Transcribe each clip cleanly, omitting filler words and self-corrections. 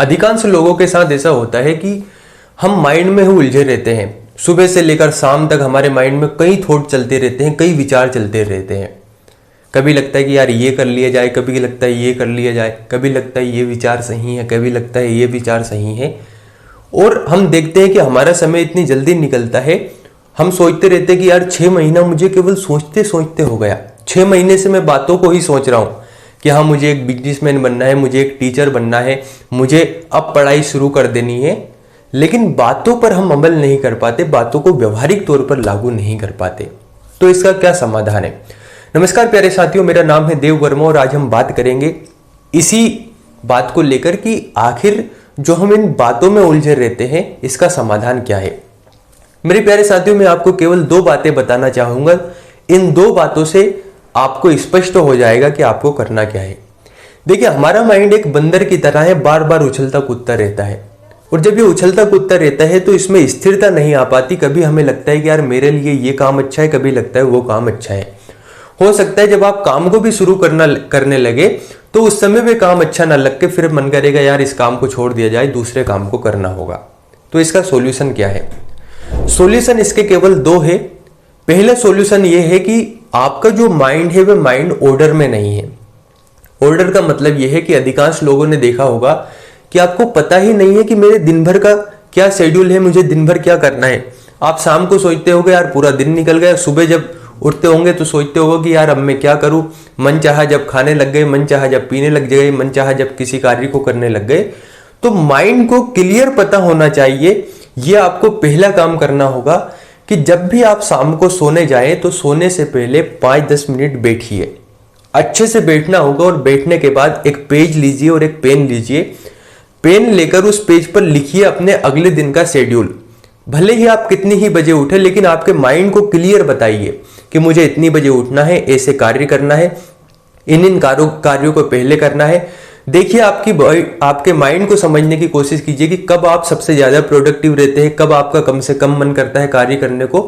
अधिकांश लोगों के साथ ऐसा होता है कि हम माइंड में ही उलझे रहते हैं। सुबह से लेकर शाम तक हमारे माइंड में कई थॉट चलते रहते हैं, कई विचार चलते रहते हैं। कभी लगता है कि यार ये कर लिया जाए, कभी लगता है ये कर लिया जाए, कभी लगता है ये विचार सही है, कभी लगता है ये विचार सही है। और हम देखते हैं कि हमारा समय इतनी जल्दी निकलता है, हम सोचते रहते हैं कि यार 6 महीना मुझे केवल सोचते सोचते हो गया। 6 महीने से मैं बातों को ही सोच रहा हूँ कि हाँ मुझे एक बिजनेसमैन बनना है, मुझे एक टीचर बनना है, मुझे अब पढ़ाई शुरू कर देनी है। लेकिन बातों पर हम अमल नहीं कर पाते, बातों को व्यवहारिक तौर पर लागू नहीं कर पाते। तो इसका क्या समाधान है? नमस्कार प्यारे साथियों, मेरा नाम है देव वर्मा और आज हम बात करेंगे इसी बात को लेकर कि आखिर जो हम इन बातों में उलझे रहते हैं इसका समाधान क्या है। मेरे प्यारे साथियों, मैं आपको केवल 2 बातें बताना चाहूंगा। इन 2 बातों से आपको स्पष्ट हो जाएगा कि आपको करना क्या है। देखिए, हमारा माइंड एक बंदर की तरह है, बार बार उछलता कूदता रहता है। और जब ये उछलता कूदता रहता है तो इसमें स्थिरता नहीं आ पाती। कभी हमें लगता है कि यार मेरे लिए ये काम अच्छा है, कभी लगता है वो काम अच्छा है। हो सकता है जब आप काम को भी शुरू करने लगे तो उस समय भी काम अच्छा ना लग के फिर मन करेगा यार इस काम को छोड़ दिया जाए, दूसरे काम को करना होगा। तो इसका सॉल्यूशन क्या है? सॉल्यूशन इसके केवल 2 है। पहला सॉल्यूशन ये है कि आपका जो माइंड है वह माइंड ऑर्डर में नहीं है। ऑर्डर का मतलब यह है कि अधिकांश लोगों ने देखा होगा कि आपको पता ही नहीं है कि मेरे दिन भर का क्या शेड्यूल है, मुझे दिन भर क्या करना है। आप शाम को सोचते होगे यार पूरा दिन निकल गया, सुबह जब उठते होंगे तो सोचते होगे कि यार अब मैं क्या करूं। मन चाहा जब खाने लग गए, मन चाहा जब पीने लग गए, मन चाहा जब किसी कार्य को करने लग गए। तो माइंड को क्लियर पता होना चाहिए। यह आपको पहला काम करना होगा कि जब भी आप शाम को सोने जाएं तो सोने से पहले 5-10 मिनट बैठिए। अच्छे से बैठना होगा और बैठने के बाद एक पेज लीजिए और एक पेन लीजिए। पेन लेकर उस पेज पर लिखिए अपने अगले दिन का शेड्यूल। भले ही आप कितनी ही बजे उठे, लेकिन आपके माइंड को क्लियर बताइए कि मुझे इतनी बजे उठना है, ऐसे कार्य करना है, इन कार्यों को पहले करना है। देखिए, आपके माइंड को समझने की कोशिश कीजिए कि कब आप सबसे ज्यादा प्रोडक्टिव रहते हैं, कब आपका कम से कम मन करता है कार्य करने को।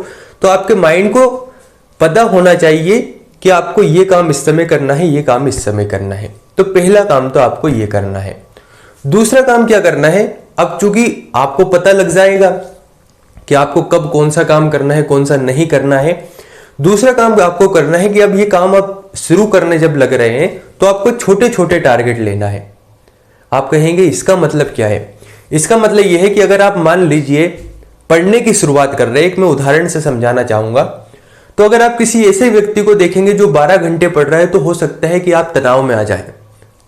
तो आपके माइंड को पता होना चाहिए कि आपको ये काम इस समय करना है, ये काम इस समय करना है। तो पहला काम तो आपको ये करना है। दूसरा काम क्या करना है? अब चूंकि आपको पता लग जाएगा कि आपको कब कौन सा काम करना है, कौन सा नहीं करना है। दूसरा काम आपको करना है कि अब ये काम आप शुरू करने जब लग रहे हैं तो आपको छोटे छोटे टारगेट लेना है। आप कहेंगे इसका मतलब क्या है? इसका मतलब यह है कि अगर आप मान लीजिए पढ़ने की शुरुआत कर रहे हैं, एक मैं उदाहरण से समझाना चाहूंगा। तो अगर आप किसी ऐसे व्यक्ति को देखेंगे जो 12 घंटे पढ़ रहा है तो हो सकता है कि आप तनाव में आ जाए।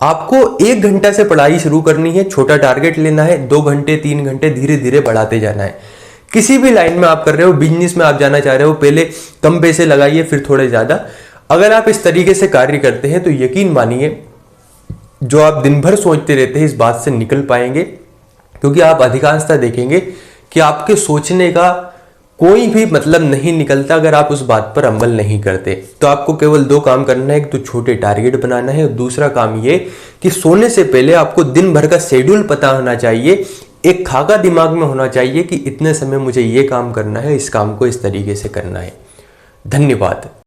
आपको 1 घंटा से पढ़ाई शुरू करनी है, छोटा टारगेट लेना है, 2 घंटे 3 घंटे धीरे धीरे बढ़ाते जाना है। किसी भी लाइन में आप कर रहे हो, बिजनेस में आप जाना चाह रहे हो, पहले कम पैसे लगाइए फिर थोड़े ज्यादा। अगर आप इस तरीके से कार्य करते हैं तो यकीन मानिए जो आप दिन भर सोचते रहते हैं इस बात से निकल पाएंगे। क्योंकि आप अधिकांशतः देखेंगे कि आपके सोचने का कोई भी मतलब नहीं निकलता अगर आप उस बात पर अमल नहीं करते। तो आपको केवल 2 काम करना है। एक तो छोटे टारगेट बनाना है और दूसरा काम ये कि सोने से पहले आपको दिन भर का शेड्यूल पता होना चाहिए। एक खाका दिमाग में होना चाहिए कि इतने समय मुझे ये काम करना है, इस काम को इस तरीके से करना है। धन्यवाद।